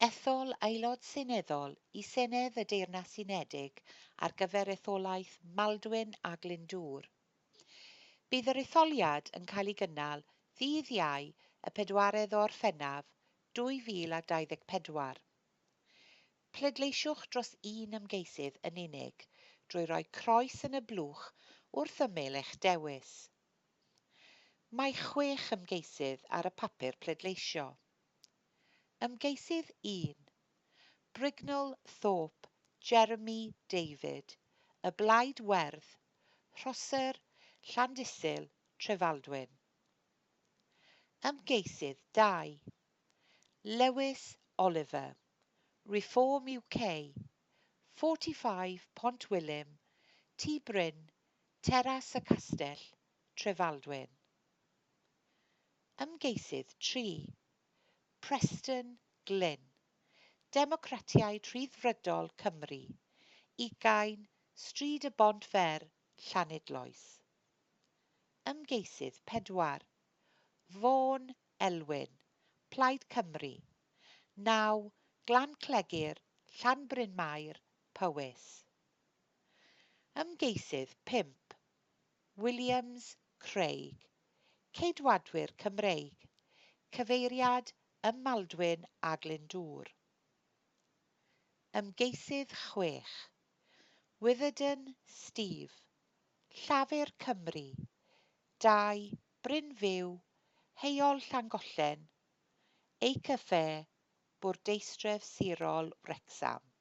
Ethol Aelod Seneddol I Senedd y Deyrnas Unedig ar gyfer etholaeth Maldwyn a Glyndŵr. Bydd yr etholiad yn cael ei gynnal ddydd Iau y 4 o Gorffennaf 2024. Pleidleisiwch dros un ymgeisydd yn unig drwy roi croes yn y blwch wrth ymyl eich dewis. Mae 6 ymgeisydd ar y papur pleidleisio. Ymgeisydd 1. Brignol Thorpe Jeremy David, y blaid werdd, Rhosser, Llandysul, Trefaldwyn. Ymgeisydd 2. Lewis Oliver, Reform UK, 45 Pont Willym, Tŷ Bryn, Teras y Castell, Trefaldwyn. Ymgeisydd 3. Preston Glyn, Democratiaid Rhyddfrydol Cymru, 20 Stryd y Bont Fer, Llanidloes. Ymgeisydd 4. Fôn Elwyn, Plaid Cymru, 9 Glan Clegur, Llanbryn Mair, Powys. Ymgeisydd 5. Williams Craig, Ceidwadwyr Cymreig, cyfeiriad ym Maldwyn a Glyndŵr. Ymgeisydd 6. Witherden Steve, Llafur Cymru, 2 Bryn Fyw, Heol Llangollen, eich, Bwrdeistref Sirol, Wrecsam.